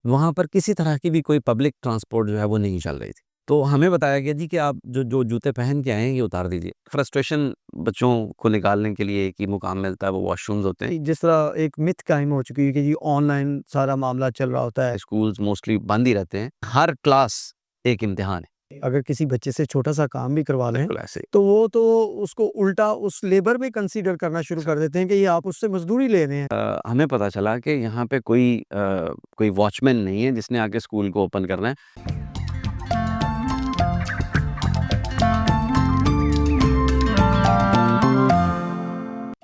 वहाँ पर किसी तरह की भी कोई पब्लिक ट्रांसपोर्ट जो है वो नहीं चल रही थी। तो हमें बताया गया जी कि आप जो जूते पहन के आए हैं ये उतार दीजिए। फ्रस्ट्रेशन बच्चों को निकालने के लिए एक ही मुकाम मिलता है, वो वॉशरूम्स होते हैं। जिस तरह एक मिथ कायम हो चुकी है कि जी ऑनलाइन सारा मामला चल रहा होता है। स्कूल्स मोस्टली बंद ही रहते हैं। हर क्लास एक इम्तिहान है। अगर किसी बच्चे से छोटा-सा काम भी करवा लें, बिल्कुल ऐसे ही। तो वो तो उसको उल्टा उस लेबर में कंसीडर करना शुरू कर देते हैं कि ये आप उससे मज़दूरी ले रहे हैं। हमें पता चला कि यहाँ पे कोई वॉचमैन नहीं है जिसने आके स्कूल को ओपन करना है।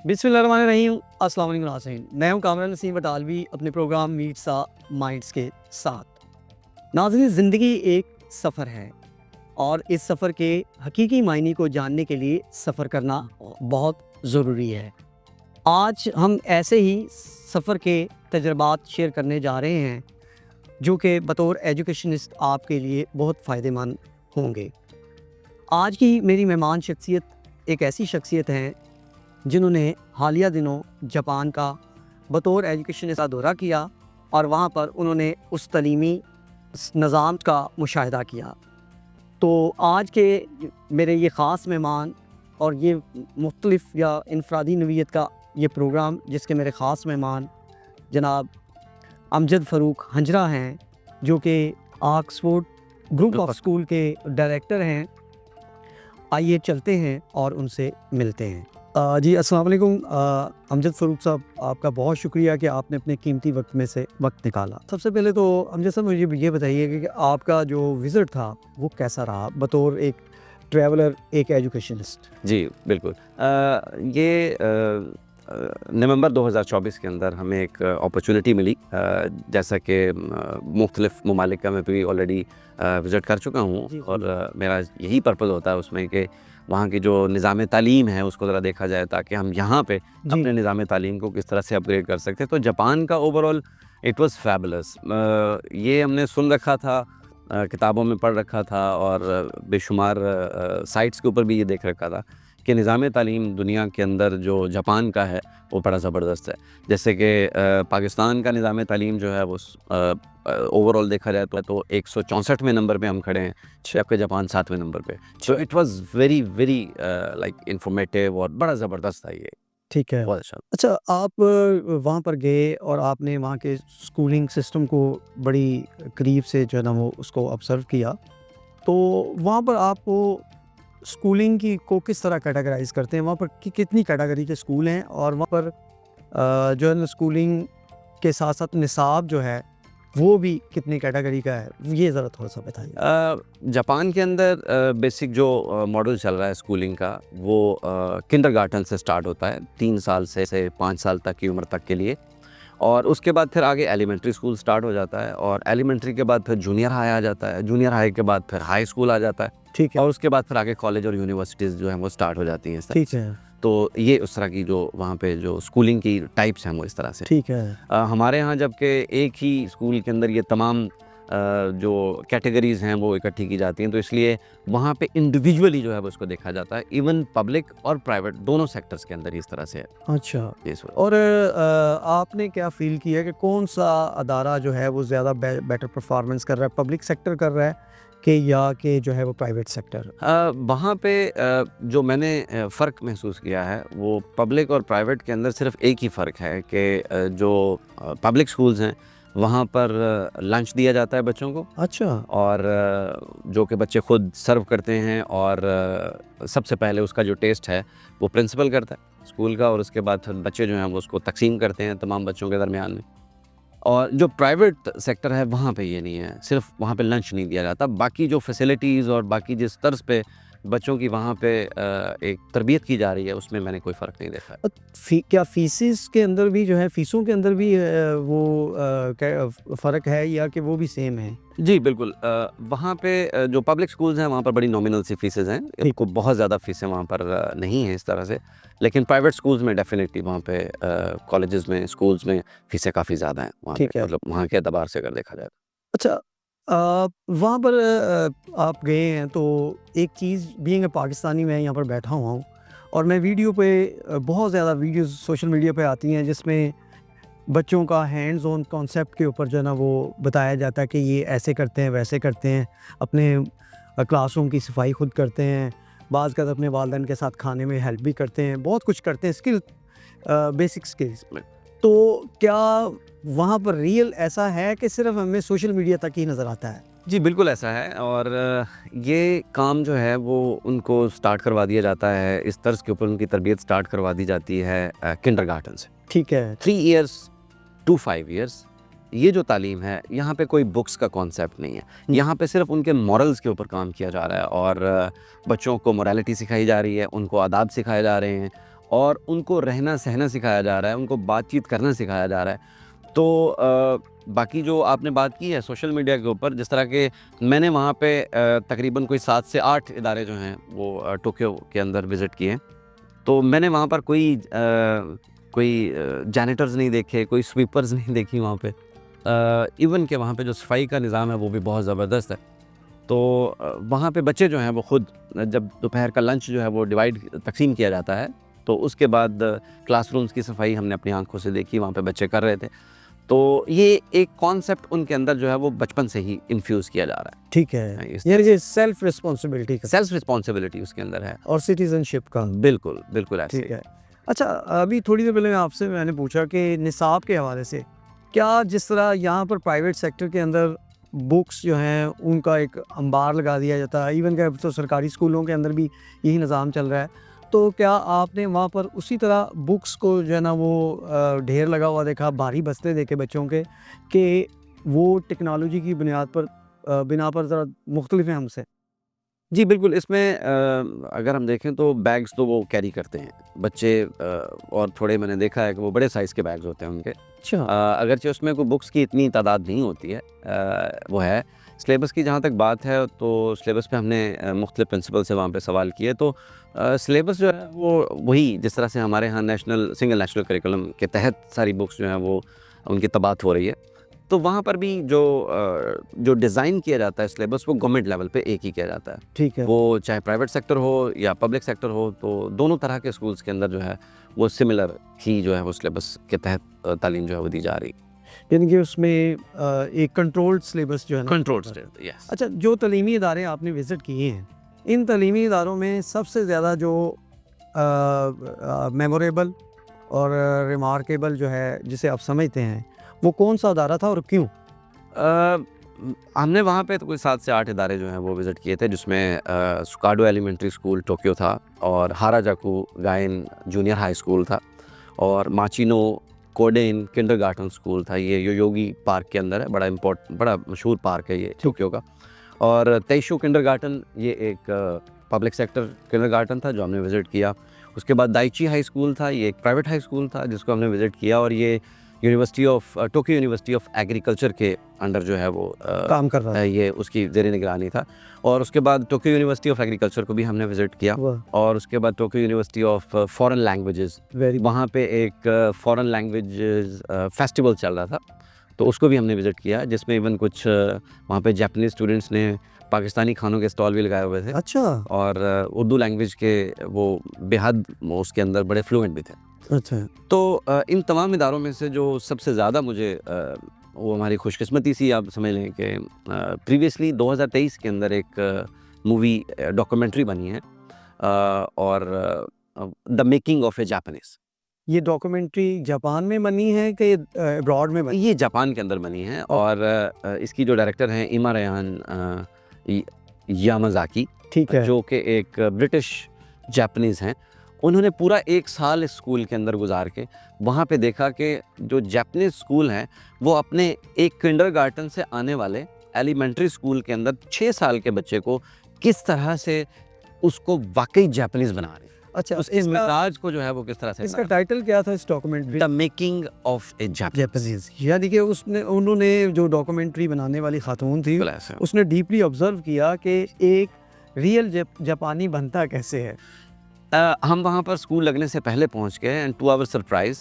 बिस्मिल्लाहिर्रहमानिर्रहीम, अस्सलाम वालेकुम नाज़रीन। मैं हूँ कामरान नसीम बटालवी अपने प्रोग्राम मीट्स द माइंड्स के साथ। नाज़रीन, ज़िंदगी एक सफ़र है और इस सफ़र के हकीकी मायने को जानने के लिए सफ़र करना बहुत ज़रूरी है। आज हम ऐसे ही सफ़र के तजुर्बात शेयर करने जा रहे हैं जो कि बतौर एजुकेशनिस्ट आपके लिए बहुत फ़ायदेमंद होंगे। आज की मेरी मेहमान शख्सियत एक ऐसी शख्सियत है जिन्होंने हालिया दिनों जापान का बतौर एजुकेशनिस्ट का दौरा किया और वहाँ पर उन्होंने उस तलीमी निज़ाम का मुशाहिदा किया। तो आज के मेरे ये ख़ास मेहमान और ये मुख्तलिफ या इनफरादी नवीयत का ये प्रोग्राम जिसके मेरे ख़ास मेहमान जनाब अमजद फ़रूक हंजरा हैं, जो कि ऑक्सफोर्ड ग्रुप ऑफ स्कूल के डायरेक्टर हैं। आइए चलते हैं और उनसे मिलते हैं। जी अस्सलाम वालेकुम अमजद फ़रूक साहब, आपका बहुत शुक्रिया कि आपने अपने कीमती वक्त में से वक्त निकाला। सबसे पहले तो अमजद साहब मुझे ये बताइए कि आपका जो विज़िट था वो कैसा रहा बतौर एक ट्रैवलर, एक एजुकेशनिस्ट? जी, बिल्कुल। ये नवंबर 2024 के अंदर हमें एक अपॉर्चुनिटी मिली, जैसा कि मुख्तलिफ़ ममालिक का मैं भी ऑलरेडी विज़िट कर चुका हूँ और मेरा यही पर्पज़ होता है उसमें कि वहाँ की जो निज़ाम तालीम है उसको ज़रा देखा जाए ताकि हम यहाँ पे अपने निज़ाम तालीम को किस तरह से अपग्रेड कर सकते हैं। तो जापान का ओवरऑल इट वाज़ फैबुलस। ये हमने सुन रखा था, किताबों में पढ़ रखा था और बेशुमार साइट्स के ऊपर भी ये देख रखा था कि निज़ाम तालीम दुनिया के अंदर जो जापान का है वो बड़ा ज़बरदस्त है। जैसे कि पाकिस्तान का निज़ाम तालीम जो है वो ओवरऑल देखा जाए तो 164वें नंबर पे हम खड़े हैं, जबकि जापान 7वें नंबर पे। So it was very very like informative और बड़ा ज़बरदस्त था ये। ठीक है। बहुत अच्छा। अच्छा, आप वहाँ पर गए और आपने वहाँ के स्कूलिंग सिस्टम को बड़ी करीब से जो है ना वो उसको ऑब्ज़र्व किया। तो वहाँ पर आपको स्कूलिंग की को किस तरह कैटेगराइज़ करते हैं? वहाँ पर कितनी कैटेगरी के स्कूल हैं और वहाँ पर जो है ना स्कूलिंग के साथ-साथ निसाब जो है वो भी कितनी कैटेगरी का है? ये ज़रा थोड़ा-सा बताइए। जापान के अंदर बेसिक जो मॉडल चल रहा है स्कूलिंग का वो किंडरगार्टन से स्टार्ट होता है, 3 साल से 5 साल तक की उम्र तक के लिए, और उसके बाद फिर आगे एलिमेंट्री स्कूल स्टार्ट हो जाता है और एलिमेंट्री के बाद फिर जूनियर हाई आ जाता है, जूनियर हाई के बाद फिर हाई स्कूल आ जाता है, ठीक है। और उसके बाद फिर आगे कॉलेज और यूनिवर्सिटीज़ जो हैं वो स्टार्ट हो जाती हैं इस तरह ठीक से। है। तो ये उस तरह की जो वहाँ पे जो स्कूलिंग की टाइप्स हैं वो इस तरह से। ठीक है। हमारे यहाँ जबकि एक ही स्कूल के अंदर ये तमाम जो कैटेगरीज़ हैं वो इकट्ठी की जाती हैं, तो इसलिए वहाँ पे इंडिविजुअली जो है वो उसको देखा जाता है। इवन पब्लिक और प्राइवेट दोनों सेक्टर्स के अंदर इस तरह से है। अच्छा। इस वजह और आपने क्या फ़ील किया कि कौन-सा अदारा जो है वो ज़्यादा बेटर परफ़ॉर्मेंस कर रहा है, पब्लिक सेक्टर कर रहा है कि जो है वो प्राइवेट सेक्टर? वहाँ पे जो मैंने फ़र्क महसूस किया है वो पब्लिक और प्राइवेट के अंदर सिर्फ एक ही फ़र्क है कि जो पब्लिक स्कूल्स हैं वहाँ पर लंच दिया जाता है बच्चों को, अच्छा। और जो कि बच्चे खुद सर्व करते हैं, और सबसे पहले उसका जो टेस्ट है वो प्रिंसिपल करता है स्कूल का, और उसके बाद फिर बच्चे जो हैं वो उसको तकसीम करते हैं तमाम बच्चों के दरमियान में। और जो प्राइवेट सेक्टर है वहाँ पे ये नहीं है, सिर्फ वहाँ पे लंच नहीं दिया जाता, बाकी जो फैसिलिटीज़ और बाकी जिस तर्ज पे बच्चों की वहाँ पे एक तरबियत की जा रही है उसमें मैंने कोई फ़र्क नहीं देखा है। क्या फ़ीसेस के अंदर भी जो है फ़ीसों के अंदर भी वो फ़र्क है या कि वो भी सेम है? जी बिल्कुल। वहाँ पे जो पब्लिक स्कूल्स हैं वहाँ पर बड़ी नॉमिनल सी फ़ीसेज़ हैं, इनको बहुत ज़्यादा फ़ीसें वहाँ पर नहीं हैं इस तरह से, लेकिन प्राइवेट स्कूल्स में डेफ़िनेटली वहाँ पे कॉलेजेस में, स्कूल्स में फ़ीसें काफ़ी ज़्यादा हैं वहाँ ठीक पे, है। मतलब वहाँ के एतबार से अगर देखा जाए। अच्छा, वहाँ पर आप गए हैं तो एक चीज़ बीइंग अ पाकिस्तानी मैं यहाँ पर बैठा हुआ हूँ और मैं वीडियो पे बहुत ज़्यादा वीडियोज़ सोशल मीडिया पे आती हैं जिसमें बच्चों का हैंड्स ऑन कॉन्सेप्ट के ऊपर जो है ना वो बताया जाता है कि ये ऐसे करते हैं वैसे करते हैं, अपने क्लासरूम की सफाई खुद करते हैं, बाज़ का अपने वालिदैन के साथ खाने में हेल्प भी करते हैं, बहुत कुछ करते हैं, स्किल बेसिक स्किल्स। तो क्या वहाँ पर रियल ऐसा है कि सिर्फ हमें सोशल मीडिया तक ही नज़र आता है? जी, बिल्कुल ऐसा है। और ये काम जो है वो उनको स्टार्ट करवा दिया जाता है, इस तर्ज़ के ऊपर उनकी तरबियत स्टार्ट करवा दी जाती है किंडरगार्टन से। ठीक है। 3 इयर्स टू 5 इयर्स ये जो तालीम है, यहाँ पे कोई बुक्स का कॉन्सेप्ट नहीं है। यहाँ पे सिर्फ उनके मॉरल्स के ऊपर काम किया जा रहा है और बच्चों को मोरालिटी सिखाई जा रही है, उनको आदाब सिखाए जा रहे हैं और उनको रहना सहना सिखाया जा रहा है, उनको बातचीत करना सिखाया जा रहा है। तो बाकी जो आपने बात की है सोशल मीडिया के ऊपर, जिस तरह के मैंने वहाँ पे तकरीबन कोई 7 से 8 इदारे जो हैं वो टोक्यो के अंदर विज़िट किए। तो मैंने वहाँ पर कोई जैनिटर्स नहीं देखे, कोई स्वीपर्स नहीं देखी वहाँ पे। इवन कि वहाँ पे जो सफाई का निज़ाम है वो भी बहुत ज़बरदस्त है। तो वहाँ पे बच्चे जो हैं वो खुद, जब दोपहर का लंच जो है वो तकसीम किया जाता है, तो उसके बाद क्लासरूम्स की सफाई हमने अपनी आंखों से देखी, वहाँ पे बच्चे कर रहे थे। तो ये एक कॉन्सेप्ट उनके अंदर जो है वो बचपन से ही इन्फ्यूज़ किया जा रहा है। ठीक है, यानी कि सेल्फ रिस्पॉन्सिबिलिटी का, सेल्फ रिस्पॉन्सिबिलिटी उसके अंदर है और सिटीजनशिप का। बिल्कुल, बिल्कुल ऐसे ठीक है। अच्छा, अभी थोड़ी देर पहले मैंने पूछा कि निसाब के हवाले से क्या जिस तरह यहाँ पर प्राइवेट सेक्टर के अंदर बुक्स जो हैं उनका एक अंबार लगा दिया जाता है, इवन कि तो सरकारी स्कूलों के अंदर भी यही निज़ाम चल रहा है, तो क्या आपने वहाँ पर उसी तरह बुक्स को जो है ना वो ढेर लगा हुआ देखा, भारी बस्ते देखे बच्चों के, कि वो टेक्नोलॉजी की बुनियाद पर बिना पर ज़रा मुख्तलिफ हैं हमसे? जी, बिल्कुल। इसमें अगर हम देखें तो बैग्स तो वो कैरी करते हैं बच्चे, और थोड़े मैंने देखा है कि वो बड़े साइज़ के बैग्स होते हैं उनके। अच्छा। अगरचे उसमें कोई बुक्स की इतनी तादाद नहीं होती है, वो है। सिलेबस की जहाँ तक बात है तो सिलेबस पे हमने मुख्तलिफ प्रिंसिपल से वहाँ पे सवाल किए, तो सिलेबस जो है वो वही जिस तरह से हमारे यहाँ सिंगल नेशनल करिकुलम के तहत सारी बुक्स जो हैं वो उनकी तबादत हो रही है। तो वहाँ पर भी जो डिज़ाइन किया जाता है सिलेबस, वो गवर्नमेंट लेवल पे एक ही किया जाता है। ठीक है। वो चाहे प्राइवेट सेक्टर हो या पब्लिक सेक्टर हो, तो दोनों तरह के स्कूल्स के अंदर जो है वो सिमिलर ही जो है वो सिलेबस के तहत तालीम जो है वो दी जा रही है। यानी कि उसमें एक कंट्रोल्ड सिलेबस जो है ना। Controlled, yes. अच्छा, जो तालीमी इदारे आपने विज़िट किए हैं, इन तालीमी इदारों में सबसे ज़्यादा जो मेमोरेबल और रिमार्केबल जो है, जिसे आप समझते हैं, वो कौन सा इदारा था और क्यों? हमने वहाँ पे तो कोई 7 से 8 इदारे जो हैं वो विज़िट किए थे, जिसमें सुकाडो एलिमेंट्री स्कूल टोक्यो था, और हाराजाकू गायन जूनियर हाई स्कूल था, और माचिनो कोडेन किंडरगार्टन स्कूल था। ये योयोगी पार्क के अंदर है, बड़ा मशहूर पार्क है ये टोक्यो का। और तेइशो किंडरगार्टन, ये एक पब्लिक सेक्टर किंडरगार्टन था जो हमने विज़िट किया। उसके बाद दाइची हाई स्कूल था, ये एक प्राइवेट हाई स्कूल था जिसको हमने विज़िट किया, और ये टोक्यो यूनिवर्सिटी ऑफ एग्रीकल्चर के अंडर जो है वो काम कर रहा है। ये उसकी ज़ेर निगरानी था। और उसके बाद टोक्यो यूनिवर्सिटी ऑफ एग्रीकल्चर को भी हमने विज़िट किया, और उसके बाद Tokyo university of foreign languages, वहाँ पे एक फॉरेन लैंग्वेजेस फेस्टिवल चल रहा था, तो उसको भी हमने विज़िट किया, जिसमें इवन कुछ वहाँ पे जापानीज़ स्टूडेंट्स ने पाकिस्तानी खानों के स्टॉल भी लगाए हुए थे। अच्छा। और उर्दू लैंग्वेज के वो बेहद उसके अंदर बड़े फ्लुएंट भी थे। अच्छा। तो इन तमाम इदारों में से जो सबसे ज़्यादा मुझे वो हमारी खुशकिस्मती सी आप समझ लें कि प्रीवियसली 2023 के अंदर एक मूवी डॉक्यूमेंट्री बनी है, और the making of A Japanese. ये डॉक्यूमेंट्री जापान में बनी है कि अब्रॉड में बनी? ये जापान के अंदर बनी है, और इसकी जो डायरेक्टर हैं इमा रेहान यामाज़ाकी, ठीक है। जो कि एक ब्रिटिश जापानीज़ हैं। उन्होंने पूरा 1 साल इस स्कूल के अंदर गुजार के वहाँ पे देखा कि जो जापानीज़ स्कूल हैं वो अपने एक किंडरगार्टन से आने वाले एलिमेंट्री स्कूल के अंदर 6 साल के बच्चे को किस तरह से उसको वाकई जापानीज़ बना रहे हैं। अच्छा, उसके मिजाज को जो है वो किस तरह से इसका टाइटल क्या था इस documentary? The making of A Japanese. यानी कि उन्होंने जो डॉक्यूमेंट्री बनाने वाली खातून थी, उसने डीपली ऑब्जर्व किया कि एक रियल जापानी बनता कैसे है। हम वहाँ पर स्कूल लगने से पहले पहुँच गए, एंड टू आवर सरप्राइज़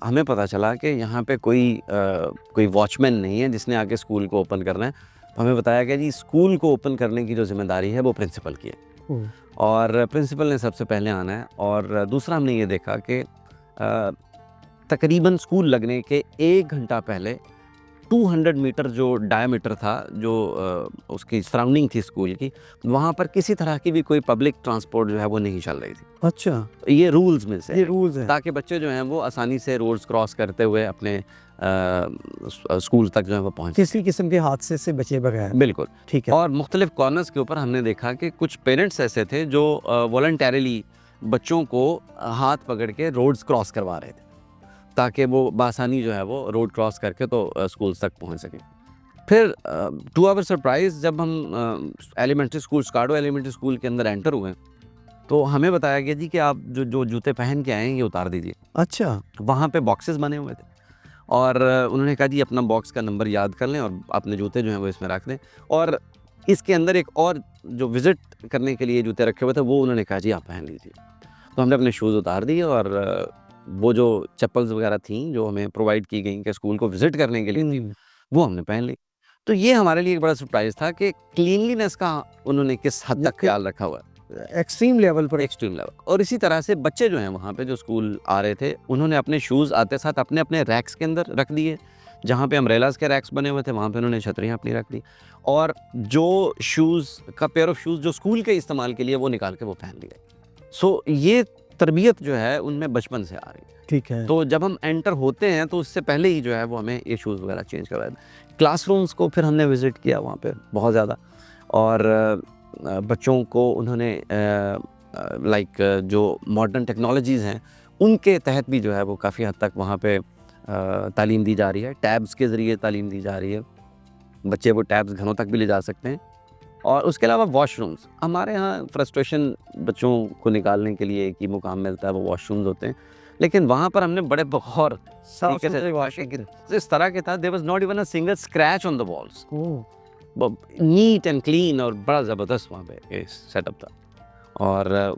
हमें पता चला कि यहाँ पे कोई वॉचमैन नहीं है जिसने आके स्कूल को ओपन करना है। तो हमें बताया गया जी स्कूल को ओपन करने की जो ज़िम्मेदारी है वो प्रिंसिपल की है, और प्रिंसिपल ने सबसे पहले आना है। और दूसरा हमने ये देखा कि तकरीबन स्कूल लगने के 1 घंटा पहले 200 मीटर जो डायमीटर था, जो उसकी सराउंडिंग थी स्कूल की, वहाँ पर किसी तरह की भी कोई पब्लिक ट्रांसपोर्ट जो है वो नहीं चल रही थी। अच्छा, ये रूल्स में से ये रूल्स हैं। ताकि बच्चे जो हैं वो आसानी से रोड्स क्रॉस करते हुए अपने स्कूल तक जो है वो पहुँच। किसी किस्म के हादसे से बचे बगैर। बिल्कुल। ठीक है। और मुख्तलिफ कॉर्नर्स के ऊपर हमने देखा कि कुछ पेरेंट्स ऐसे थे जो वॉलंटरली बच्चों को हाथ पकड़ के रोड्स क्रॉस करवा रहे थे ताकि वो बासानी जो है वो रोड क्रॉस करके तो स्कूल्स तक पहुंच सकें। फिर टू आवर सरप्राइज जब हम elementary school, Skardu elementary school के अंदर एंटर हुए, तो हमें बताया गया जी कि आप जो जो जूते पहन के आए हैं ये उतार दीजिए। अच्छा, वहाँ पे बॉक्सेस बने हुए थे और उन्होंने कहा जी अपना बॉक्स का नंबर याद कर लें और अपने जूते जो हैं वो इसमें रख दें। और इसके अंदर एक और जो विज़िट करने के लिए जूते रखे हुए थे वो उन्होंने कहा जी आप पहन लीजिए। तो हमने अपने शूज़ उतार दिए और वो जो चप्पल्स वगैरह थी जो हमें प्रोवाइड की गई कि स्कूल को विज़िट करने के लिए थी, वो हमने पहन ली। तो ये हमारे लिए एक बड़ा सरप्राइज़ था कि क्लीनलीनेस का उन्होंने किस हद तक ख्याल रखा हुआ है, एक्सट्रीम लेवल पर। Extreme level. और इसी तरह से बच्चे जो हैं वहाँ पे जो स्कूल आ रहे थे, उन्होंने अपने शूज़ आते साथ अपने अपने रैक्स के अंदर रख दिए। जहाँ पे अम्ब्रेलास के रैक्स बने हुए थे वहाँ पे उन्होंने छतरियाँ अपनी रख दी और जो शूज़ का पेयर ऑफ शूज़ जो स्कूल के इस्तेमाल के लिए वो निकाल के वो पहन लिए। सो ये तरबियत जो है उनमें बचपन से आ रही है। ठीक है। तो जब हम एंटर होते हैं तो उससे पहले ही जो है वो हमें ये शूज़ वगैरह चेंज करवाए। क्लासरूम्स को फिर हमने विज़िट किया वहाँ पे बहुत ज़्यादा और बच्चों को उन्होंने लाइक जो मॉडर्न टेक्नोलॉजीज़ हैं उनके तहत भी जो है वो काफ़ी हद तक वहाँ पे तालीम दी जा रही है। टैब्स के ज़रिए तालीम दी जा रही है, बच्चे वो टैब्स घरों तक भी ले जा सकते हैं। और उसके अलावा वॉशरूम्स, हमारे यहाँ फ्रस्ट्रेशन बच्चों को निकालने के लिए एक ही मुकाम मिलता है, वो वॉशरूम्स होते हैं। लेकिन वहाँ पर हमने बड़े बगौर तरीके से वॉशरूम। इस तरह के था, there was not even a single scratch on the walls, oh, neat and clean और बड़ा ज़बरदस्त वहाँ पे ये सेटअप था। और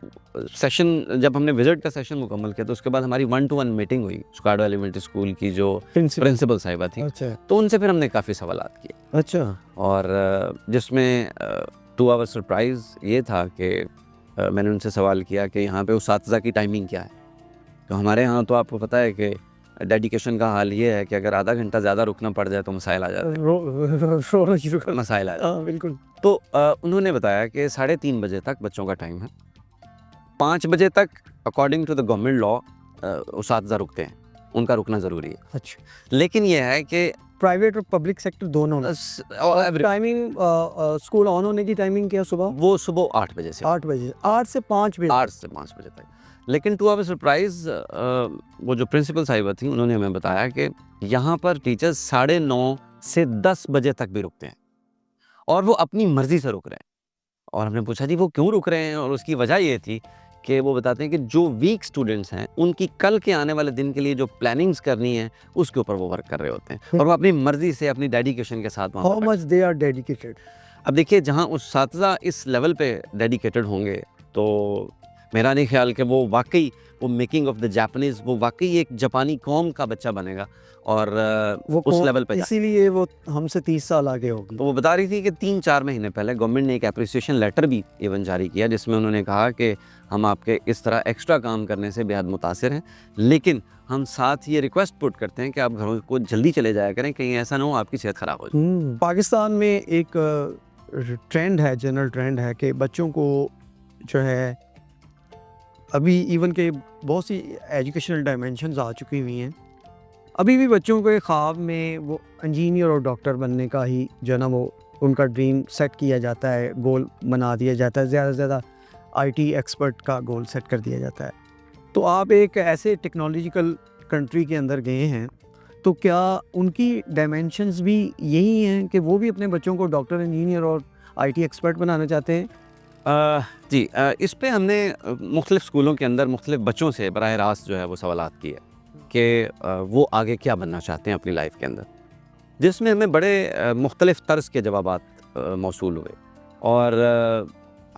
सेशन जब हमने विज़िट का सेशन मुकम्मल किया तो उसके बाद हमारी 1-to-1 मीटिंग हुई स्कार्डो एलिमेंट्री स्कूल की जो प्रिंसिपल साहिबा थी। अच्छा, तो उनसे फिर हमने काफ़ी सवालात किए अच्छा। और जिसमें टू आवर सरप्राइज़ ये था कि मैंने उनसे सवाल किया कि यहाँ पे उसातिज़ा की टाइमिंग क्या है। तो हमारे यहाँ तो आपको पता है कि डेडिकेशन का हाल ये है कि अगर आधा घंटा ज़्यादा रुकना पड़ जाए तो मसाइल आ जाते हैं, रोना शुरू कर। मसाइल आ जाते हैं। हाँ, बिल्कुल। तो उन्होंने बताया कि 3:30 बजे तक बच्चों का टाइम है, 5 बजे तक according to the government law उसातिज़ा रुकते हैं, उनका रुकना ज़रूरी है। अच्छा, लेकिन ये है कि प्राइवेट और पब्लिक सेक्टर दोनों में टाइमिंग स्कूल ऑन होने की टाइमिंग क्या सुबह वो सुबह 8 बजे से 8 बजे, 8 से 5 बजे। 8 से 5 बजे तक। लेकिन टू आवर सरप्राइज़ वो जो प्रिंसिपल साहिबा थी उन्होंने हमें बताया कि यहाँ पर टीचर्स 9:30 से 10 बजे तक भी रुकते हैं और वो अपनी मर्ज़ी से रुक रहे हैं। और हमने पूछा जी वो क्यों रुक रहे हैं, और उसकी वजह ये थी कि वो बताते हैं कि जो वीक स्टूडेंट्स हैं उनकी कल के आने वाले दिन के लिए जो प्लानिंग्स करनी है उसके ऊपर वो वर्क कर रहे होते हैं और वो अपनी मर्ज़ी से अपनी डेडिकेशन के साथ वहाँ हाउ पर मच दे आर डेडिकेटेड। अब देखिए जहाँ उस्ताज़ा इस लेवल पे डेडिकेटेड होंगे तो मेरा नहीं ख्याल कि वो वाकई वो मेकिंग ऑफ द जापानीज़, वो वाकई एक जापानी कौम का बच्चा बनेगा और वो उस लेवल पे इसीलिए वो हमसे 30 साल आगे होगी। तो वो बता रही थी कि 3-4 महीने पहले गवर्नमेंट ने एक एप्रिसिएशन लेटर भी इवन जारी किया जिसमें उन्होंने कहा कि हम आपके इस तरह एक्स्ट्रा काम करने से बेहद मुतासिर हैं, लेकिन हम साथ ये रिक्वेस्ट पुट करते हैं कि आप घरों को जल्दी चले जाया करें, कहीं ऐसा ना हो आपकी सेहत ख़राब हो जाए। पाकिस्तान में एक ट्रेंड है, जनरल ट्रेंड है कि बच्चों को जो है अभी इवन के बहुत सी एजुकेशनल डायमेंशंस आ चुकी हुई हैं, अभी भी बच्चों के ख्वाब में वो इंजीनियर और डॉक्टर बनने का ही जो है ना वो उनका ड्रीम सेट किया जाता है, गोल बना दिया जाता है, ज़्यादा से ज़्यादा आईटी एक्सपर्ट का गोल सेट कर दिया जाता है। तो आप एक ऐसे टेक्नोलॉजिकल कंट्री के अंदर गए हैं, तो क्या उनकी डायमेंशंस भी यही हैं कि वो भी अपने बच्चों को डॉक्टर, इंजीनियर और आईटी एक्सपर्ट बनाना चाहते हैं? जी, इस पे हमने मुख्तलिफ स्कूलों के अंदर मुख्तलिफ बच्चों से बराह रास्त जो है वो सवालात किए कि वो आगे क्या बनना चाहते हैं अपनी लाइफ के अंदर, जिसमें हमें बड़े मुख्तलिफ तर्ज के जवाबात मौसूल हुए और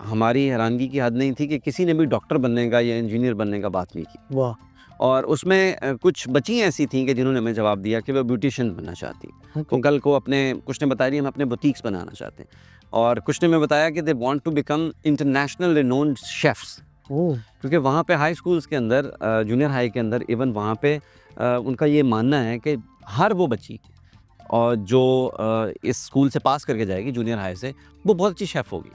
हमारी हैरानगी की हद नहीं थी कि किसी ने भी डॉक्टर बनने का या इंजीनियर बनने का बात नहीं की। वाह। और उसमें कुछ बच्ची ऐसी थीं कि जिन्होंने हमें जवाब दिया कि वो ब्यूटिशियन बनना चाहती, तो कल को अपने कुछ ने बताया हम अपने बुटीक्स बनाना चाहते हैं, और कुछ ने मैं बताया कि they want to become international renowned chefs oh! क्योंकि वहाँ पे हाई स्कूल्स के अंदर जूनियर हाई के अंदर इवन वहाँ पे उनका ये मानना है कि हर वो बच्ची और जो इस स्कूल से पास करके जाएगी जूनियर हाई से, वो बहुत अच्छी शेफ़ होगी।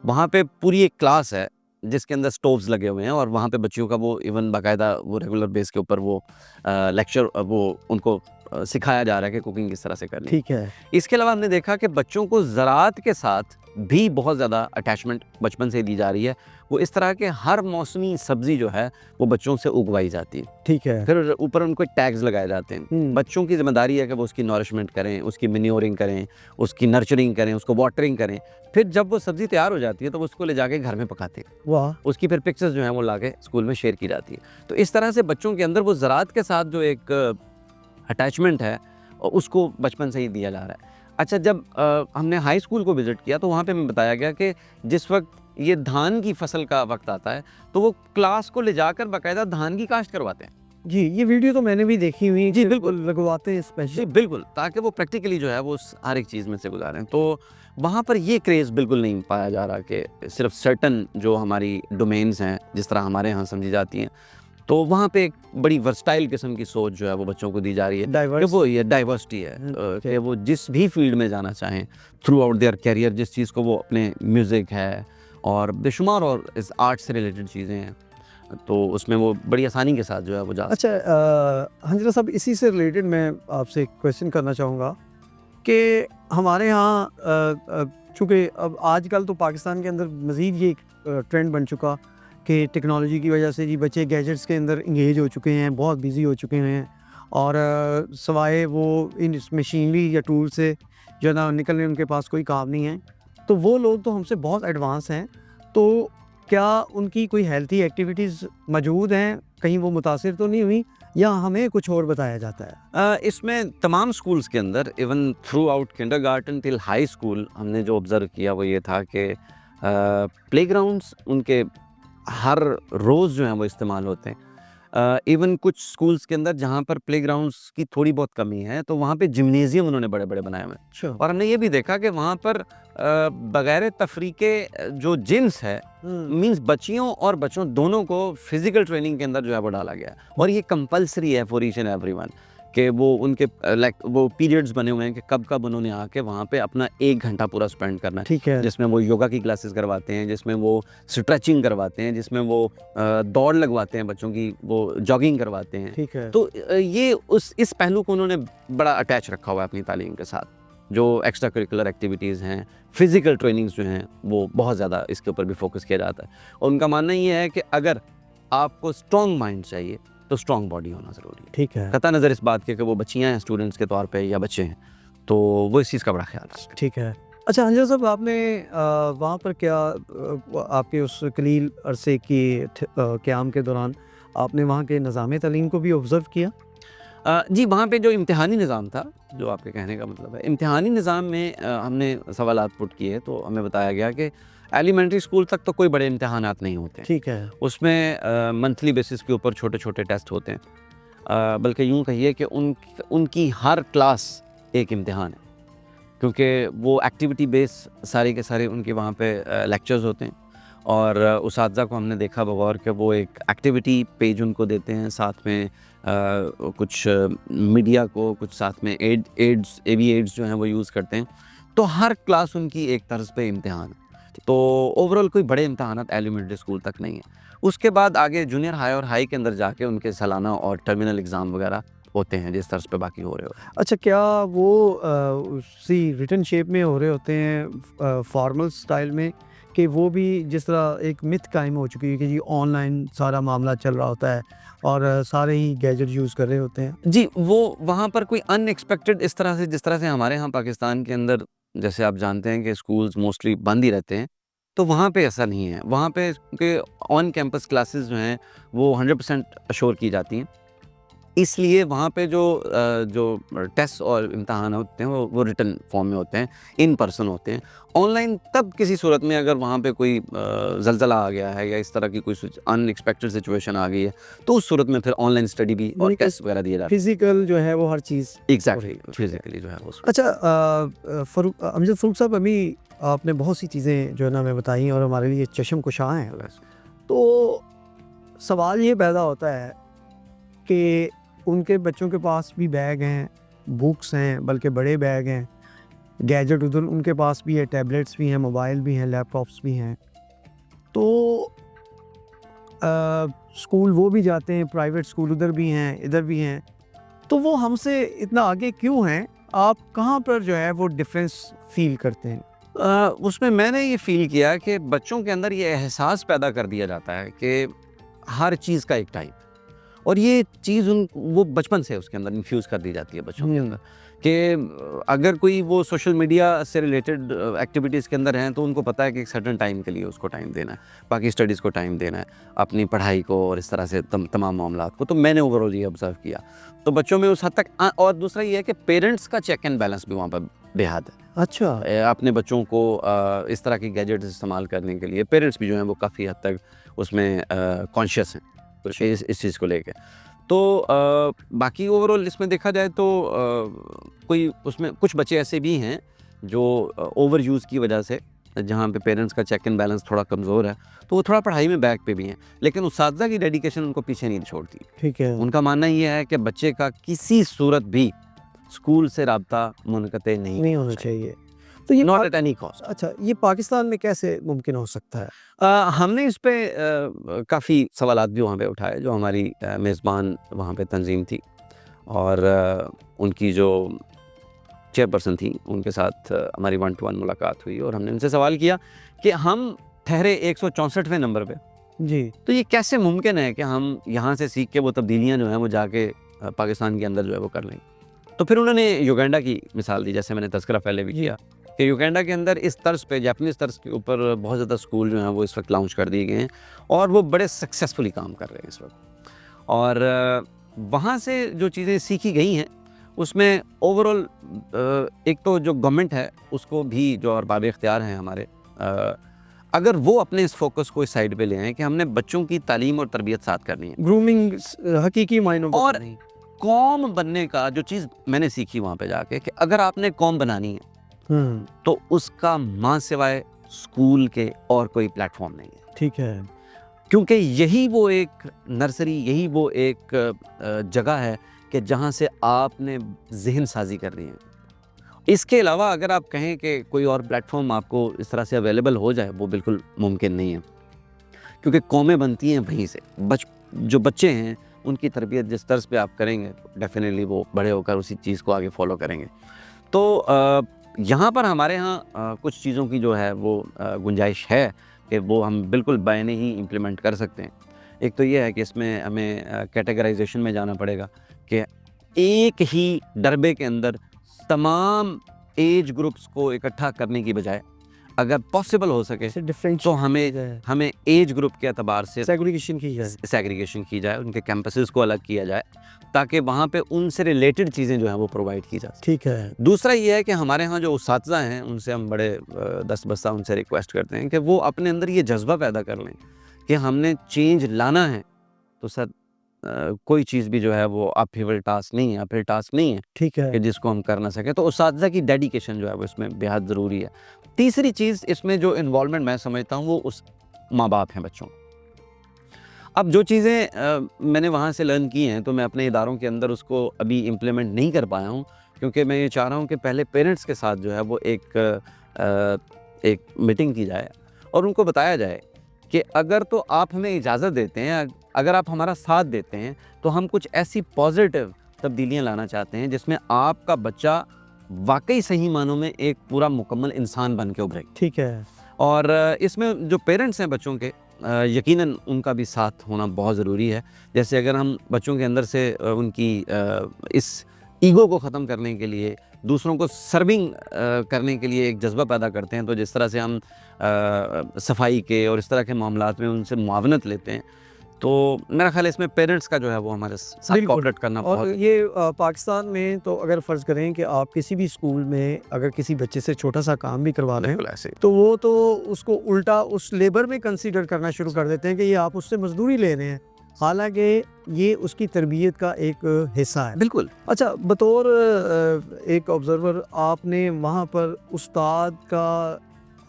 वहाँ पे पूरी एक क्लास है जिसके अंदर स्टोव्स लगे हुए हैं और वहाँ पे बच्चियों का वो इवन बाकायदा वो रेगुलर बेस के ऊपर वो लेक्चर वो उनको सिखाया जा रहा है कि कुकिंग किस तरह से करनी है। ठीक है। इसके अलावा हमने देखा कि बच्चों को ज़राअत के साथ भी बहुत ज़्यादा अटैचमेंट बचपन से दी जा रही है। वो इस तरह के हर मौसमी सब्ज़ी जो है वो बच्चों से उगवाई जाती है। ठीक है। फिर ऊपर उनको टैग्स लगाए जाते हैं। हुँ। बच्चों की ज़िम्मेदारी है कि वो उसकी नॉरिशमेंट करें, उसकी मैन्योरिंग करें, उसकी नर्चरिंग करें, उसको वाटरिंग करें। फिर जब वो सब्ज़ी तैयार हो जाती है तो वो उसको ले जाके घर में पकाते हैं। वाह! उसकी फिर पिक्चर्स जो हैं वो लाके स्कूल में शेयर की जाती है। तो इस तरह से बच्चों के अंदर वो ज़राअत के साथ जो एक अटैचमेंट है उसको बचपन से ही दिया जा रहा है। अच्छा, जब हमने हाई स्कूल को विज़िट किया तो वहाँ पे हमें बताया गया कि जिस वक़्त ये धान की फसल का वक़्त आता है तो वो क्लास को ले जाकर बाकायदा धान की काश्त करवाते हैं। जी, ये वीडियो तो मैंने भी देखी हुई। जी, कि बिल्कुल। वो लगवाते हैं जी, स्पेशल। बिल्कुल, ताकि वो प्रैक्टिकली जो है वो हर एक चीज़ में से गुज़ारें। तो वहाँ पर ये क्रेज़ बिल्कुल नहीं पाया जा रहा कि सिर्फ़ सर्टेन जो हमारी डोमेन्स हैं, जिस तरह हमारे यहाँ समझी जाती हैं, तो वहाँ पे एक बड़ी वर्सटाइल किस्म की सोच जो है वो बच्चों को दी जा रही है कि डाइवर्स। वो ये डाइवर्सिटी है कि वो जिस भी फील्ड में जाना चाहें थ्रू आउट देयर करियर, जिस चीज़ को वो अपने म्यूज़िक है और बेशुमार और इस आर्ट से रिलेटेड चीज़ें हैं, तो उसमें वो बड़ी आसानी के साथ जो है वो जा अच्छा, हंजरा साहब, इसी से रिलेटेड मैं आपसे एक क्वेश्चन करना चाहूँगा कि हमारे यहाँ चूँकि अब आजकल तो पाकिस्तान के अंदर मज़ीद ये एक ट्रेंड बन चुका कि टेक्नोलॉजी की वजह से जी बच्चे गैजेट्स के अंदर इंगेज हो चुके हैं, बहुत बिज़ी हो चुके हैं और सिवाय वो इन इस मशीनरी या टूल से जो है ना निकलने उनके पास कोई काम नहीं है। तो वो लोग तो हमसे बहुत एडवांस हैं, तो क्या उनकी कोई हेल्थी एक्टिविटीज़ मौजूद हैं? कहीं वो मुतासिर तो नहीं हुई या हमें कुछ और बताया जाता है? इसमें तमाम स्कूल्स के अंदर even through out kindergarten till high school हमने जो ऑब्ज़र्व किया वो ये था कि प्लेग्राउंड्स उनके हर रोज़ जो हैं वो इस्तेमाल होते हैं। इवन कुछ स्कूल्स के अंदर जहाँ पर प्लेग्राउंड्स की थोड़ी बहुत कमी है तो वहाँ पे जिम्नेज़ियम उन्होंने बड़े-बड़े बनाए हुए हैं। अच्छा। और हमने ये भी देखा कि वहाँ पर बगैर तफरी के जो जिन्स है मीन्स बच्चियों और बच्चों दोनों को फिजिकल ट्रेनिंग के अंदर जो है वो डाला गया है और ये कंपलसरी है फॉर ईच एंड एवरीवन कि वो उनके लाइक वो पीरियड्स बने हुए हैं कि कब कब उन्होंने आके वहाँ पे अपना 1 घंटा पूरा स्पेंड करना है, ठीक है। जिसमें वो योगा की क्लासेस करवाते हैं, जिसमें वो स्ट्रेचिंग करवाते हैं, जिसमें वो दौड़ लगवाते हैं बच्चों की, वो जॉगिंग करवाते हैं। ठीक है। तो ये इस पहलू को उन्होंने बड़ा अटैच रखा हुआ है अपनी तालीम के साथ। जो एक्स्ट्रा करिकुलर एक्टिविटीज़ हैं, फिज़िकल ट्रेनिंग्स जो हैं वो बहुत ज़्यादा इसके ऊपर भी फोकस किया जाता है और उनका मानना ये है कि अगर आपको स्ट्रॉन्ग माइंड चाहिए तो स्ट्रॉन्ग बॉडी होना ज़रूरी है। ठीक है। कतई नज़र इस बात के कि वो बच्चियाँ हैं स्टूडेंट्स के तौर पे या बच्चे हैं, तो वो इस चीज़ का बड़ा ख्याल रखते हैं। ठीक है। अच्छा हंजरा साहब, आपने वहाँ पर क्या आपके उस कलील अरसे की क़याम के दौरान आपने वहाँ के निज़ाम तालीम को भी ऑब्ज़र्व किया? जी, वहाँ पे जो इम्तिहानी निज़ाम था, जो आपके कहने का मतलब है, इम्तिहानी निज़ाम में हमने सवालात पुट किए तो हमें बताया गया कि एलिमेंट्री स्कूल तक तो कोई बड़े इम्तिहानात नहीं होते हैं। ठीक है। उसमें मंथली बेसिस के ऊपर छोटे-छोटे टेस्ट होते हैं। बल्कि यूँ कहिए कि उनकी हर क्लास एक इम्तिहान है, क्योंकि वो एक्टिविटी बेस सारे के सारे उनके वहाँ पे लेक्चर्स होते हैं और उसातिज़ा को हमने देखा बगौर कि वो एक एक्टिविटी पेज उनको देते हैं, साथ में कुछ मीडिया को, कुछ साथ में एड्स जो हैं वो यूज़ करते हैं। तो हर क्लास उनकी एक तर्ज पे इम्तिहान है। तो ओवरऑल कोई बड़े इम्तिहानात एलिमेंट्री स्कूल तक नहीं है। उसके बाद आगे जूनियर हाई और हाई के अंदर जाके उनके सालाना और टर्मिनल एग्ज़ाम वगैरह होते हैं जिस तर्ज पे बाकी हो रहे हो। अच्छा, क्या वो उसी रिटन शेप में हो रहे होते हैं फॉर्मल स्टाइल में, कि वो भी जिस तरह एक मिथ कायम हो चुकी है कि जी ऑनलाइन सारा मामला चल रहा होता है और सारे ही गैजेट यूज़ कर रहे होते हैं? जी, वो वहाँ पर कोई अनएक्सपेक्टेड इस तरह से जिस तरह से हमारे यहाँ पाकिस्तान के अंदर जैसे आप जानते हैं कि स्कूल्स मोस्टली बंद ही रहते हैं, तो वहाँ पे ऐसा नहीं है। वहाँ पे के ऑन कैंपस क्लासेस जो हैं वो 100% अश्योर की जाती हैं। इसलिए वहाँ पे जो टेस्ट और इम्तिहान होते हैं वो रिटन फॉर्म में होते हैं, इन पर्सन होते हैं। ऑनलाइन तब किसी सूरत में अगर वहाँ पे कोई ज़लज़ला आ गया है या इस तरह की कोई अनएक्सपेक्टेड सिचुएशन आ गई है, तो उस सूरत में फिर ऑनलाइन स्टडी भी और टेस्ट वगैरह दिए जाते हैं। फिजिकल जो है वो हर चीज़। एग्जैक्टली, फिजिकली जो है वो। अच्छा, अमजद फ़रूक साहब, अभी आपने बहुत सी चीज़ें जो है ना हमें बताई और हमारे लिए चश्म कुशां हैं। तो सवाल ये पैदा होता है कि उनके बच्चों के पास भी बैग हैं, बुक्स हैं, बल्कि बड़े बैग हैं, गैजेट उधर उनके पास भी है, टैबलेट्स भी हैं, मोबाइल भी हैं, लैपटॉप्स भी हैं। तो स्कूल वो भी जाते हैं, प्राइवेट स्कूल उधर भी हैं, इधर भी हैं, तो वो हमसे इतना आगे क्यों हैं? आप कहाँ पर जो है वो डिफरेंस फील करते हैं? उसमें मैंने ये फ़ील किया कि बच्चों के अंदर ये एहसास पैदा कर दिया जाता है कि हर चीज़ का एक टाइम, और ये चीज़ वो बचपन से उसके अंदर इन्फ्यूज़ कर दी जाती है बच्चों के अंदर कि अगर कोई वो सोशल मीडिया से रिलेटेड एक्टिविटीज़ के अंदर हैं तो उनको पता है कि एक सर्टेन टाइम के लिए उसको टाइम देना है, बाकी स्टडीज़ को टाइम देना है, अपनी पढ़ाई को और इस तरह से तमाम मामलात को। तो मैंने ओवरऑल ये ऑब्ज़र्व किया, तो बच्चों में उस हद तक और दूसरा ये है कि पेरेंट्स का चेक एंड बैलेंस भी वहाँ पर बेहद है। अच्छा। अपने बच्चों को इस तरह की गैजेट्स इस्तेमाल करने के लिए पेरेंट्स भी जो हैं वो काफ़ी हद तक उसमें कॉन्शियस हैं कुछ इस चीज़ को लेके। तो बाकी ओवरऑल इसमें देखा जाए तो कोई उसमें कुछ बच्चे ऐसे भी हैं जो ओवर यूज़ की वजह से, जहाँ पे पेरेंट्स का चेक एंड बैलेंस थोड़ा कमज़ोर है, तो वो थोड़ा पढ़ाई में बैक पे भी हैं, लेकिन उस्ताज़ा की डेडिकेशन उनको पीछे नहीं छोड़ती। ठीक है। उनका मानना ये है कि बच्चे का किसी सूरत भी स्कूल से राब्ता मुनक़ते नहीं होना चाहिए। तो ये नॉट एट एनी कॉस्ट। अच्छा, ये पाकिस्तान में कैसे मुमकिन हो सकता है? हमने इस पे काफ़ी सवालात भी वहाँ पे उठाए, जो हमारी मेज़बान वहाँ पे तंजीम थी और उनकी जो चेयरपर्सन थी, उनके साथ हमारी 1 टू 1 मुलाकात हुई और हमने उनसे सवाल किया कि हम ठहरे 164वें नंबर पे, जी। तो ये कैसे मुमकिन है कि हम यहाँ से सीख के वो तब्दीलियाँ जो हैं वो जाके पाकिस्तान के अंदर जो है वो कर लें। तो फिर उन्होंने युगांडा की मिसाल दी, जैसे मैंने तज़किरा पहले भी किया कि युगांडा के अंदर इस तर्ज पे, जापानीज़ तर्ज के ऊपर बहुत ज़्यादा स्कूल जो हैं वो इस वक्त लॉन्च कर दिए गए हैं और वो बड़े सक्सेसफुली काम कर रहे हैं इस वक्त। और वहाँ से जो चीज़ें सीखी गई हैं उसमें ओवरऑल एक तो जो गवर्नमेंट है उसको भी, जो और बाब इख्तियार हैं हमारे, अगर वो अपने इस फोकस को इस साइड पे ले आएँ कि हमने बच्चों की तालीम और तरबियत साथ करनी है, ग्रूमिंग हकीकी मायनों में और कौम बनने का जो चीज़ मैंने सीखी वहाँ पे जाके कि अगर आपने कौम बनानी है तो उसका माँ सिवाय स्कूल के और कोई प्लेटफॉर्म नहीं है। ठीक है। क्योंकि यही वो एक नर्सरी, यही वो एक जगह है कि जहाँ से आपने ज़हन साजी करनी है। इसके अलावा अगर आप कहें कि कोई और प्लेटफॉर्म आपको इस तरह से अवेलेबल हो जाए, वो बिल्कुल मुमकिन नहीं है, क्योंकि कौमें बनती हैं वहीं से। जो बच्चे हैं उनकी तरबियत जिस तर्ज पे आप करेंगे, डेफिनेटली वो बड़े होकर उसी चीज़ को आगे फॉलो करेंगे। तो यहाँ पर हमारे यहाँ कुछ चीज़ों की जो है वो गुंजाइश है कि वो हम बिल्कुल बायने ही इम्प्लीमेंट कर सकते हैं। एक तो ये है कि इसमें हमें कैटेगराइजेशन में जाना पड़ेगा कि एक ही डरबे के अंदर तमाम एज ग्रुप्स को इकट्ठा करने की बजाय अगर पॉसिबल हो सके डिफरेंट तो हमें एज ग्रुप के एतबार से सेग्रीगेशन की जाए, उनके कैंपसेस को अलग किया जाए, ताकि वहाँ पे उनसे रिलेटेड चीज़ें जो हैं वो प्रोवाइड की जा सकें। ठीक है। दूसरा ये है कि हमारे यहाँ जो उस्ताज़ा हैं उनसे हम बड़े दस्तबस्ता उनसे रिक्वेस्ट करते हैं कि वो अपने अंदर ये जज्बा पैदा कर लें कि हमने चेंज लाना है, तो सर कोई चीज़ भी जो है वो अपहिल टास्क नहीं है ठीक है। कि जिसको हम कर ना सकें। तो उस्ताज़ा की डेडिकेशन जो है वो इसमें बेहद ज़रूरी है। तीसरी चीज़ इसमें जो इन्वॉल्वमेंट मैं समझता हूँ वो उस माँ बाप हैं बच्चों। अब जो चीज़ें मैंने वहाँ से लर्न की हैं तो मैं अपने इदारों के अंदर उसको अभी इम्प्लीमेंट नहीं कर पाया हूँ, क्योंकि मैं ये चाह रहा हूँ कि पहले पेरेंट्स के साथ जो है वो एक मीटिंग की जाए और उनको बताया जाए कि अगर तो आप हमें इजाज़त देते हैं, अगर आप हमारा साथ देते हैं, तो हम कुछ ऐसी पॉजिटिव तब्दीलियाँ लाना चाहते हैं जिसमें आपका बच्चा वाकई सही मानों में एक पूरा मुकम्मल इंसान बन के उभरे। ठीक है। और इसमें जो पेरेंट्स हैं बच्चों के, यकीनन उनका भी साथ होना बहुत ज़रूरी है। जैसे अगर हम बच्चों के अंदर से उनकी इस ईगो को ख़त्म करने के लिए, दूसरों को सर्विंग करने के लिए एक जज्बा पैदा करते हैं, तो जिस तरह से हम सफाई के और इस तरह के मामलात में उनसे मुआवनत लेते हैं, तो मेरा ख्याल है इसमें पेरेंट्स का जो है वो हमारे साथ कोऑपरेट करना और बहुत। ये पाकिस्तान में तो अगर फ़र्ज़ करें कि आप किसी भी स्कूल में अगर किसी बच्चे से छोटा सा काम भी करवा लें, ऐसे तो वो तो उसको उल्टा उस लेबर में कंसीडर करना शुरू कर देते हैं कि ये आप उससे मजदूरी ले रहे हैं, हालांकि ये उसकी तरबियत का एक हिस्सा है। बिल्कुल। अच्छा, बतौर एक ऑब्ज़र्वर आपने वहाँ पर उस्ताद का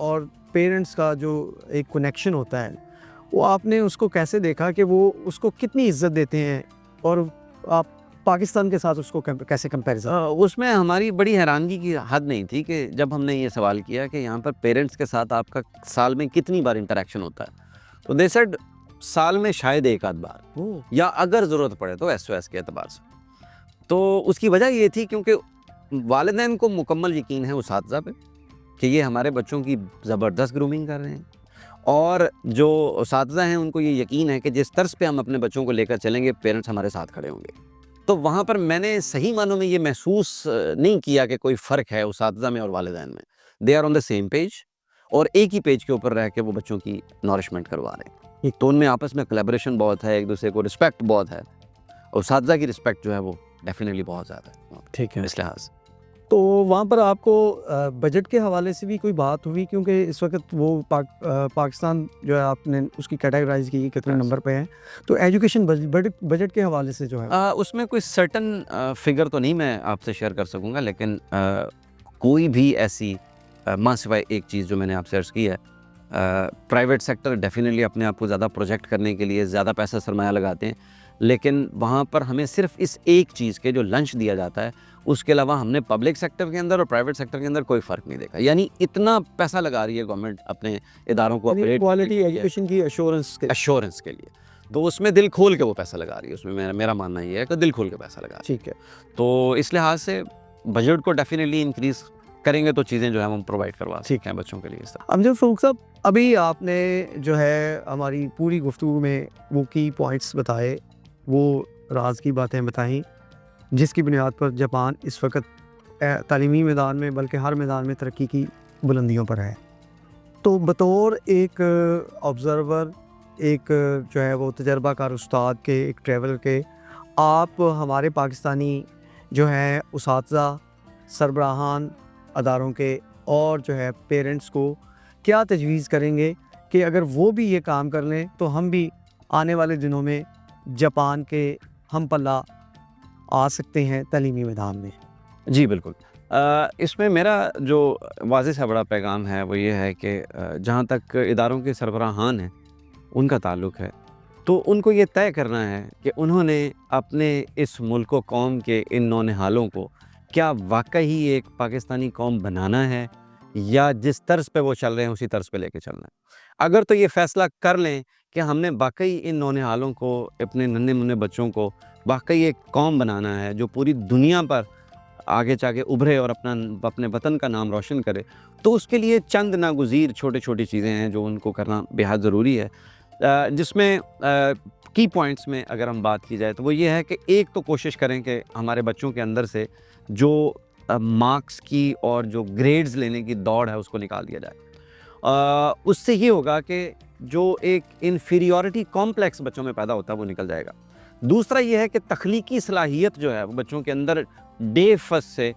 और पेरेंट्स का जो एक कनेक्शन होता है वो आपने उसको कैसे देखा कि वो उसको कितनी इज्जत देते हैं और आप पाकिस्तान के साथ उसको कैसे कंपैरिजन? उसमें हमारी बड़ी हैरानगी की हद नहीं थी कि जब हमने ये सवाल किया कि यहाँ पर पेरेंट्स के साथ आपका साल में कितनी बार इंटरेक्शन होता है, तो दे सेड साल में शायद एक आध बार, ओह, या अगर ज़रूरत पड़े तो एसओएस के एतबार से। तो उसकी वजह ये थी क्योंकि वालिदैन को मुकम्मल यकीन है उसातिज़ा पे कि ये हमारे बच्चों की ज़बरदस्त ग्रूमिंग कर रहे हैं, और जो उसातिज़ा हैं उनको ये यकीन है कि जिस तर्ज पे हम अपने बच्चों को लेकर चलेंगे, पेरेंट्स हमारे साथ खड़े होंगे। तो वहाँ पर मैंने सही मानों में ये महसूस नहीं किया कि कोई फ़र्क है उसातिज़ा में और वालिदैन में। They are on the same page, और एक ही पेज के ऊपर रह के वो बच्चों की नॉरिशमेंट करवा रहे हैं। तो उनमें आपस में कोलैबोरेशन बहुत है, एक दूसरे को रिस्पेक्ट बहुत है। उसातिज़ा की रिस्पेक्ट जो है वो डेफ़िनेटली बहुत ज़्यादा है ठीक है। इस लिहाज से। तो वहाँ पर आपको बजट के हवाले से भी कोई बात हुई, क्योंकि इस वक्त वो पाकिस्तान जो है आपने उसकी कैटेगराइज की कितने Yes. नंबर पे है, तो एजुकेशन बजट के हवाले से जो है उसमें कोई सर्टन फिगर तो नहीं मैं आपसे शेयर कर सकूँगा, लेकिन कोई भी ऐसी माँ सिवाय एक चीज़ जो मैंने आपसे अर्ज़ की है, प्राइवेट सेक्टर डेफिनेटली अपने आप को ज़्यादा प्रोजेक्ट करने के लिए ज़्यादा पैसा सरमाया लगाते हैं, लेकिन वहाँ पर हमें सिर्फ इस एक चीज़ के जो लंच दिया जाता है, उसके अलावा हमने पब्लिक सेक्टर के अंदर और प्राइवेट सेक्टर के अंदर कोई फ़र्क नहीं देखा। यानी इतना पैसा लगा रही है गवर्नमेंट अपने इदारों को अपग्रेड क्वालिटी एजुकेशन की अश्योरेंस के। एश्योरेंस के लिए, तो उसमें दिल खोल के वो पैसा लगा रही है। उसमें मेरा मानना ये है कि दिल खोल के पैसा लगा रही है। ठीक है। तो इस लिहाज से बजट को डेफिनेटली इंक्रीज़ करेंगे तो चीज़ें जो है हम प्रोवाइड करवा सकते हैं बच्चों के लिए इस तरह। अमजद फ़ारूक साहब, अभी आपने जो है हमारी पूरी गुफ्तगू में वो की पॉइंट्स बताए, वो राज की बातें बताईं, जिसकी बुनियाद पर जापान इस वक्त तालीमी मैदान में बल्कि हर मैदान में तरक्की की बुलंदियों पर है। तो बतौर एक ऑब्ज़र्वर, एक जो है वो तजर्बाकार उस्ताद के, एक ट्रैवलर के, आप हमारे पाकिस्तानी जो है उसातिज़ा, सरबराहान अदारों के और जो है पेरेंट्स को क्या तजवीज़ करेंगे कि अगर वो भी ये काम कर लें तो हम भी आने वाले दिनों में जापान के हम पल्ला आ सकते हैं तालीमी मैदान में? जी बिल्कुल। इसमें मेरा जो वाज़ेह सा बड़ा पैगाम है वो ये है कि जहाँ तक इदारों के सरबराहान हैं उनका ताल्लुक़ है, तो उनको ये तय करना है कि उन्होंने अपने इस मुल्क व कौम के इन नौनिहालों को क्या वाक़ई एक पाकिस्तानी कौम बनाना है, या जिस तर्ज पे वो चल रहे हैं उसी तर्ज पे लेके चलना है। अगर तो ये फ़ैसला कर लें कि हमने वाक़ई इन नौनिहालों को, अपने नन्हे-मुन्ने बच्चों को वाक़ई एक कौम बनाना है जो पूरी दुनिया पर आगे जाके उभरे और अपने वतन का नाम रोशन करे, तो उसके लिए चंद नागुज़ीर छोटी-छोटी चीज़ें हैं जो उनको करना बेहद ज़रूरी है। जिसमें की पॉइंट्स में अगर हम बात की जाए तो वो ये है कि एक तो कोशिश करें कि हमारे बच्चों के अंदर से जो मार्क्स की और जो ग्रेड्स लेने की दौड़ है उसको निकाल दिया जाए। उससे ये होगा कि जो एक इन्फीरियॉरिटी कॉम्प्लेक्स बच्चों में पैदा होता है वो निकल जाएगा। दूसरा ये है कि तख्लीकी सलाहियत जो है वो बच्चों के अंदर डे फर्स्ट से,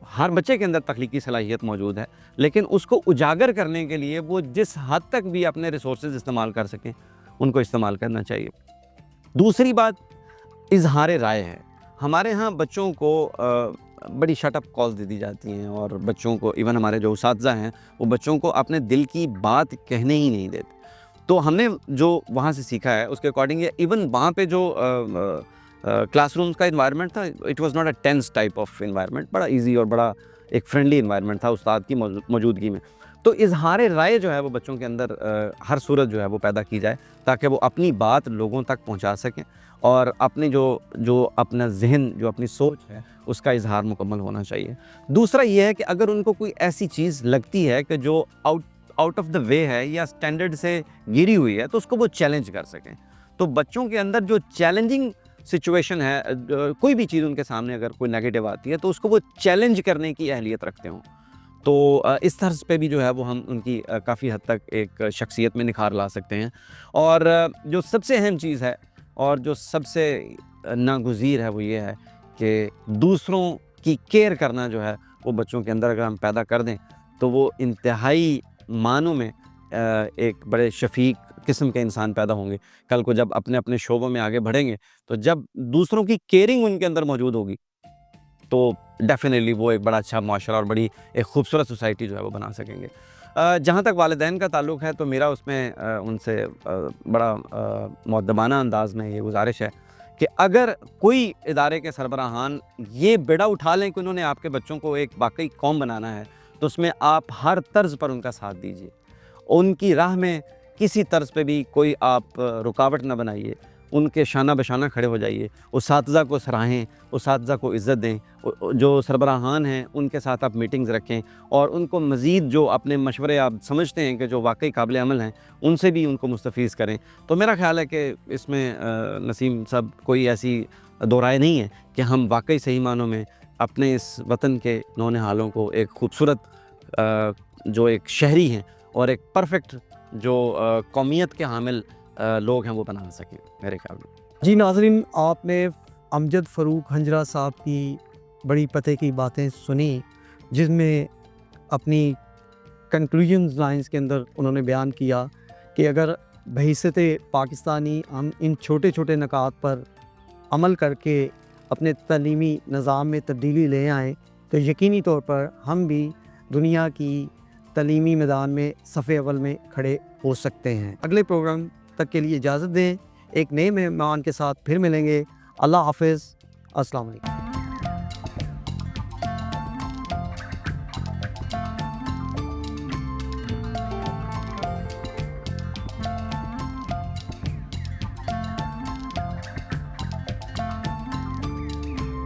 हर बच्चे के अंदर तख्लीकी सलाहियत मौजूद है, लेकिन उसको उजागर करने के लिए वो जिस हद तक भी अपने रिसोर्सेज इस्तेमाल कर सकें उनको इस्तेमाल करना चाहिए। दूसरी बात इजहार राय है। हमारे यहाँ बच्चों को बड़ी शट अप कॉल्स दे दी जाती हैं, और बच्चों को, इवन हमारे जो उसातिज़ा हैं वो बच्चों को अपने दिल की बात कहने ही नहीं देते। तो हमने जो वहाँ से सीखा है उसके अकॉर्डिंग, इवन वहाँ पे जो क्लासरूम्स का इन्वायरमेंट था, it was not a tense type of environment, बड़ा ईजी और बड़ा एक फ्रेंडली इन्वायरमेंट था उस्ताद की मौजूदगी में। तो इजहार राय जो है वो बच्चों के अंदर हर सूरत जो है वो पैदा की जाए, ताकि वो अपनी बात लोगों तक पहुंचा सकें, और अपनी जो अपना जहन, जो अपनी सोच है उसका इजहार मुकम्मल होना चाहिए। दूसरा ये है कि अगर उनको कोई ऐसी चीज़ लगती है कि जो आउट ऑफ द वे है या स्टैंडर्ड से गिरी हुई है, तो उसको वो चैलेंज कर सकें। तो बच्चों के अंदर जो चैलेंजिंग सिचुएशन है, कोई भी चीज़ उनके सामने अगर कोई नेगेटिव आती है तो उसको वो चैलेंज करने की अहलियत रखते हों। तो इस तर्ज पे भी जो है वो हम उनकी काफ़ी हद तक एक शख्सियत में निखार ला सकते हैं। और जो सबसे अहम चीज़ है और जो सबसे नागुज़ीर है वो ये है कि दूसरों की केयर करना जो है वो बच्चों के अंदर अगर हम पैदा कर दें तो वो इंतहाई मानों में एक बड़े शफीक किस्म के इंसान पैदा होंगे। कल को जब अपने अपने शोबों में आगे बढ़ेंगे तो जब दूसरों की केयरिंग उनके अंदर मौजूद होगी तो डेफिनेटली वो एक बड़ा अच्छा माशरा और बड़ी एक खूबसूरत सोसाइटी जो है वो बना सकेंगे। जहाँ तक वालिदैन का ताल्लुक़ है तो मेरा उसमें उनसे बड़ा मुअद्दबाना अंदाज़ में ये गुजारिश है कि अगर कोई इदारे के सरबराहान ये बेड़ा उठा लें कि उन्होंने आपके बच्चों को एक वाकई कौम बनाना है, तो उसमें आप हर तर्ज़ पर उनका साथ दीजिए। उनकी राह में किसी तर्ज़ पे भी कोई आप रुकावट ना बनाइए, उनके शाना बशाना खड़े हो जाइए, उसातिज़ा को सराहें, उसातिज़ा को इज़्ज़त दें, जो सरबराहान हैं उनके साथ आप मीटिंग्स रखें और उनको मज़ीद जो अपने मशवरे आप समझते हैं कि जो वाकई काबिल अमल हैं, उनसे भी उनको मुस्तफ़ीज़ करें। तो मेरा ख़्याल है कि इसमें नसीम साहब कोई ऐसी दो राय नहीं है कि हम वाकई सही मानों में अपने इस वतन के नौनिहालों को एक खूबसूरत जो एक शहरी हैं और एक परफेक्ट जो कौमियत के हामिल लोग हैं वो बना सकें मेरे ख्याल में। जी नाज़रीन, आपने अमजद फ़रूक हंजरा साहब की बड़ी पते की बातें सुनी, जिसमें अपनी कंक्लूजन्स लाइंस के अंदर उन्होंने बयान किया कि अगर बहैसियत पाकिस्तानी हम इन छोटे छोटे नकात पर अमल करके अपने तलीमी निज़ाम में तब्दीली ले आएँ तो यकीनी तौर पर हम भी दुनिया की तलीमी मैदान में सफ़े अव्वल में खड़े हो सकते हैं। अगले प्रोग्राम तक के लिए इजाज़त दें, एक नए मेहमान के साथ फिर मिलेंगे। अल्लाह हाफ़िज़, अस्सलाम वालेकुम।